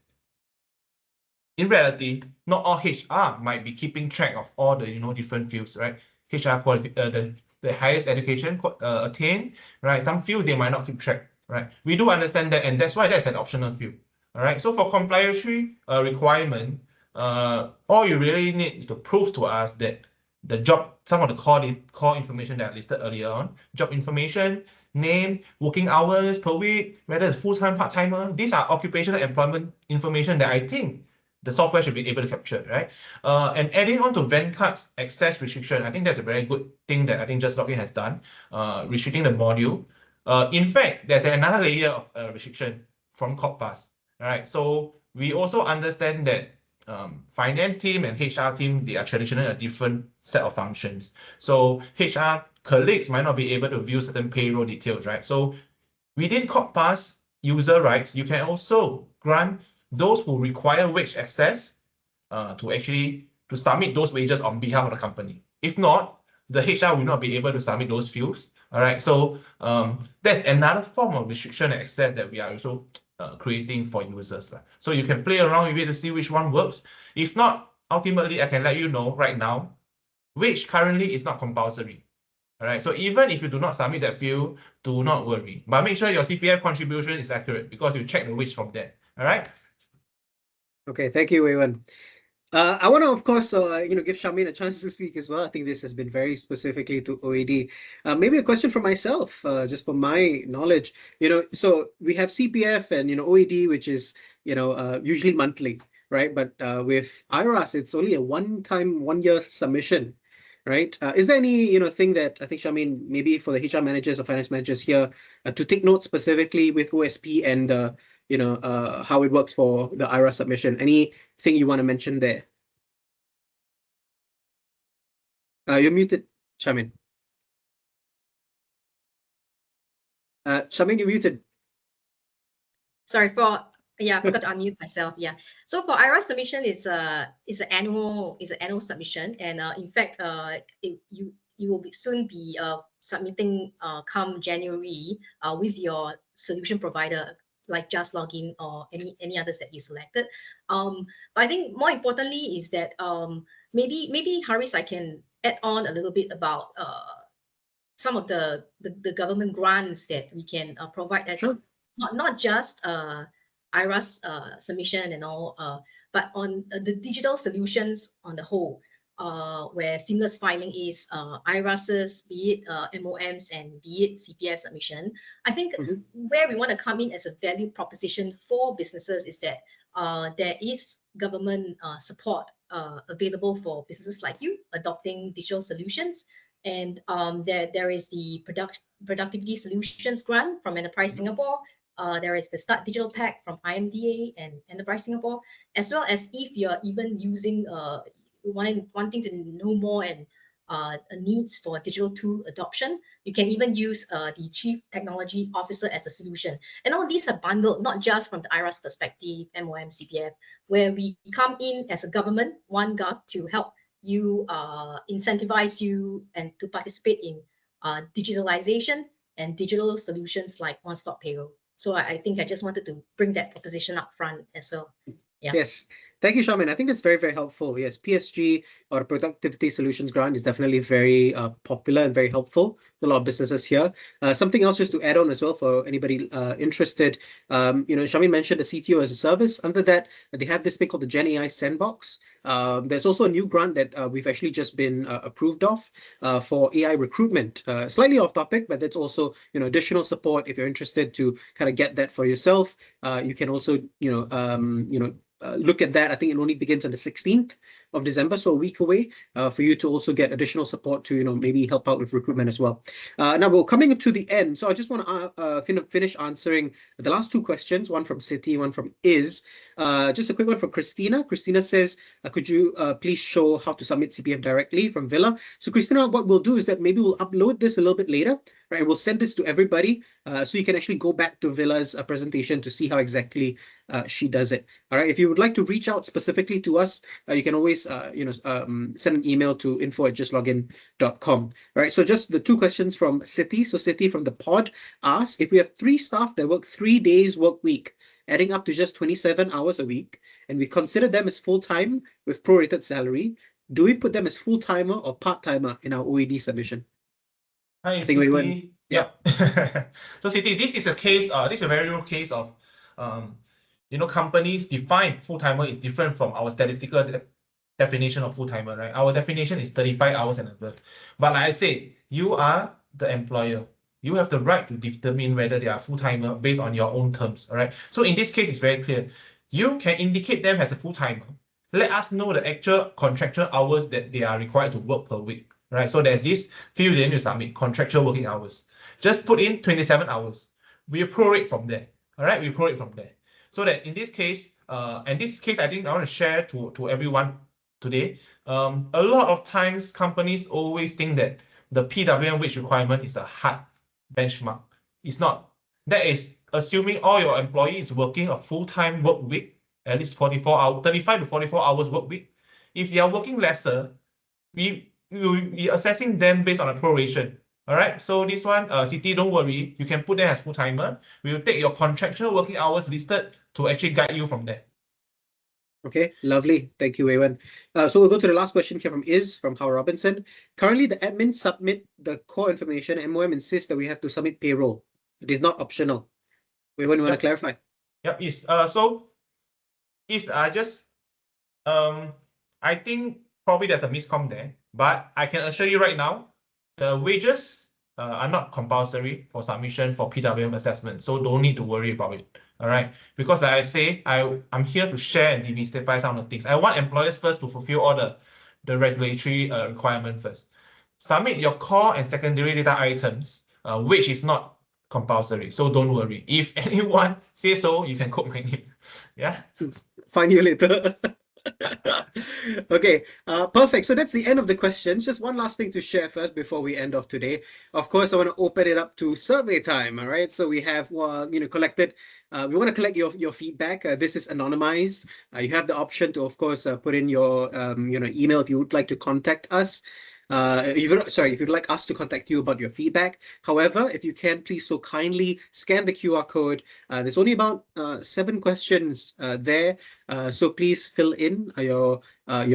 C: in reality, not all HR might be keeping track of all the different fields, right? HR the highest education attained, right? Some field they might not keep track, right? We do understand that, and that's why that's an optional field. All right. So for compulsory requirement, all you really need is to prove to us that the job, some of the core information that I listed earlier on, job information, name, working hours per week, whether it's full-time, part-timer, these are occupational employment information that I think the software should be able to capture, right? And adding on to Venkat's access restriction, I think that's a very good thing that I think JustLogin has done, restricting the module. In fact, there's another layer of restriction from Corpus, right? So we also understand that finance team and HR team, they are traditionally a different set of functions. So HR colleagues might not be able to view certain payroll details, right? So within Corpus user rights, you can also grant those who require wage access to submit those wages on behalf of the company. If not, the HR will not be able to submit those fields. All right, so that's another form of restriction and access that we are also creating for users. So you can play around with it to see which one works. If not, ultimately, I can let you know right now, wage currently is not compulsory. All right, so even if you do not submit that field, do not worry. But make sure your CPF contribution is accurate because you check the wage from there. All right.
A: Okay, thank you, Wei Wen. I want to, of course, give Charmaine a chance to speak as well. I think this has been very specifically to OED. Maybe a question for myself, just for my knowledge. So we have CPF and OED, which is usually monthly, right? But with IRAS, it's only a one-time, 1-year submission, right? Is there any thing that I think Charmaine, maybe for the HR managers or finance managers here, to take note specifically with OSP and how it works for the IRAS submission? Anything you want to mention there? You're muted, Charmaine. Charmaine, you're muted.
D: Sorry I forgot to unmute myself. Yeah. So for IRAS submission, it's an annual submission, and in fact, you will soon be submitting come January with your solution provider like JustLogin or any others that you selected. But I think more importantly is that maybe Haris, I can add on a little bit about some of the government grants that we can provide as
A: Sure.
D: not just IRAS submission and all, but on the digital solutions on the whole, where seamless filing is IRASs, be it MOMs and be it CPF submission. I think where we want to come in as a value proposition for businesses is that there is government support available for businesses like you adopting digital solutions. And there is the productivity solutions grant from Enterprise Singapore. There is the Start Digital Pack from IMDA and Enterprise Singapore, as well as if you're even using wanting to know more and needs for digital tool adoption, you can even use the Chief Technology Officer as a solution. And all these are bundled not just from the IRAS perspective, MOM, CPF, where we come in as a government, OneGov, to help you incentivize you and to participate in digitalization and digital solutions like One Stop Payroll. So I think I just wanted to bring that proposition up front as well. Yeah.
A: Yes. Thank you, Shaman. I think that's very, very helpful. Yes, PSG or Productivity Solutions Grant is definitely very popular and very helpful to a lot of businesses here. Something else just to add on as well for anybody interested. Shaman mentioned the CTO as a service. Under that, they have this thing called the Gen AI Sandbox. There's also a new grant that we've actually just been approved of for AI recruitment. Slightly off topic, but that's also additional support if you're interested to kind of get that for yourself. You can also look at that. I think it only begins on the 16th of December, so a week away, for you to also get additional support to maybe help out with recruitment as well. Now we're coming to the end, so I just want to finish answering the last two questions. One from Citi, one from Is. Just a quick one from Christina. Christina says, could you please show how to submit CPF directly from Villa? So Christina, what we'll do is that maybe we'll upload this a little bit later, right? We'll send this to everybody, so you can actually go back to Villa's presentation to see how exactly she does it. All right. If you would like to reach out specifically to us, you can always send an email to info@justlogin.com. All right. So just the two questions from Citi. So Citi from the pod asks, if we have 3 staff that work 3 days work week, adding up to just 27 hours a week, and we consider them as full-time with prorated salary, do we put them as full-timer or part-timer in our OED submission?
C: Hi,
A: I think we went.
C: Citi. Yeah. So Citi, this is a case. This is a very real case of, companies define full-timer is different from our statistical definition of full-timer, right? Our definition is 35 hours and above. But like I said, you are the employer. You have the right to determine whether they are full-timer based on your own terms, all right? So in this case, it's very clear. You can indicate them as a full-timer. Let us know the actual contractual hours that they are required to work per week, right? So there's this field you need to submit, contractual working hours. Just put in 27 hours. We prorate from there, all right? We prorate from there. So that in this case, and this case, I think I want to share to everyone today. A lot of times, companies always think that the PWM wage requirement is a hard benchmark. It's not. That is assuming all your employees working a full-time work week, at least 44 hours, 35 to 44 hours work week. If they are working lesser, we will be assessing them based on a proration. All right. So this one, Citi, don't worry. You can put them as full-timer. We will take your contractual working hours listed to actually guide you from there.
A: Okay, lovely. Thank you, Wei Wen. So we'll go to the last question here from Howard Robinson. Currently, the admins submit the core information. MOM insists that we have to submit payroll. It is not optional. Wei Wen, you want to clarify?
C: Yep. I think probably there's a miscom there, but I can assure you right now, the wages are not compulsory for submission for PWM assessment, so don't need to worry about it. All right, because like I say, I'm here to share and demystify some of the things. I want employers first to fulfill all the regulatory requirement first. Submit your core and secondary data items, which is not compulsory, so don't worry. If anyone says so, you can quote my name. Yeah.
A: Find you later. Okay, perfect. So that's the end of the questions. Just one last thing to share first before we end off today. Of course, I want to open it up to survey time. All right. So we have, collected. We want to collect your feedback. This is anonymized. You have the option to, of course, put in your, email if you would like to contact us. If you'd like us to contact you about your feedback. However, if you can, please so kindly scan the QR code. There's only about 7 questions there. So please fill in your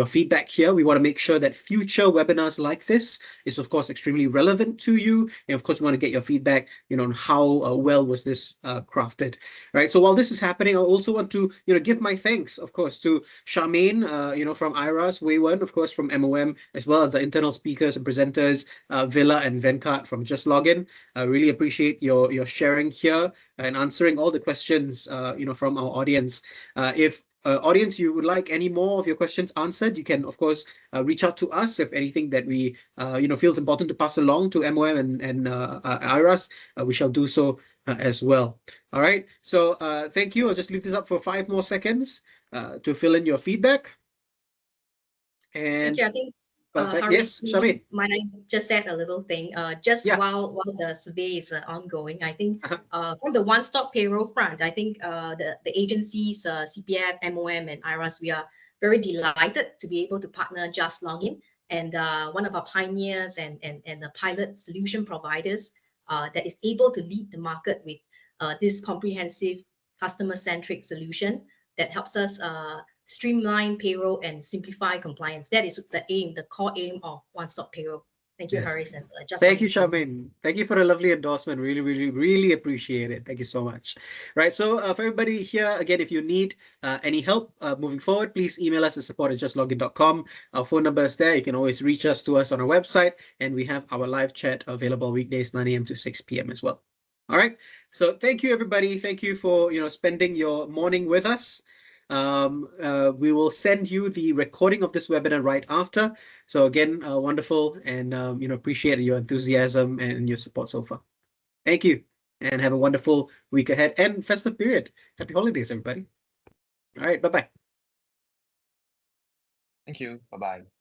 A: feedback here. We want to make sure that future webinars like this is, of course, extremely relevant to you. And of course, we want to get your feedback, on how well was this crafted, right? So while this is happening, I also want to, give my thanks, of course, to Charmaine, from IRAS, Wei Wen, of course, from MOM, as well as the internal speakers and presenters, Villa and Venkat from JustLogin. I really appreciate your sharing here and answering all the questions, from our audience. If audience, you would like any more of your questions answered, you can, of course, reach out to us if anything that we, feels important to pass along to MOM and IRAS, we shall do so as well. All right. So thank you. I'll just leave this up for 5 more seconds to fill in your feedback. And
D: Thank you. I think
A: yes, Charmaine.
D: Might I just add a little thing? While the survey is ongoing, I think from the One Stop Payroll front, I think the agencies, CPF, MOM, and IRAS, we are very delighted to be able to partner JustLogin, and one of our pioneers and the pilot solution providers that is able to lead the market with this comprehensive customer-centric solution that helps us streamline payroll and simplify compliance. That is the aim, the core aim of One Stop Payroll. Thank you,
A: Yes.
D: Haris, and
A: Thank you, Charmaine. Thank you for a lovely endorsement. Really, really, really appreciate it. Thank you so much. Right. So for everybody here, again, if you need any help moving forward, please email us at support@justlogin.com. Our phone number is there. You can always reach us to us on our website, and we have our live chat available weekdays 9 a.m. to 6 p.m. as well. All right. So thank you, everybody. Thank you for spending your morning with us. We will send you the recording of this webinar right after. So again, wonderful, and appreciate your enthusiasm and your support so far. Thank you, and have a wonderful week ahead and festive period. Happy holidays, everybody. All right, bye-bye.
E: Thank you. Bye-bye.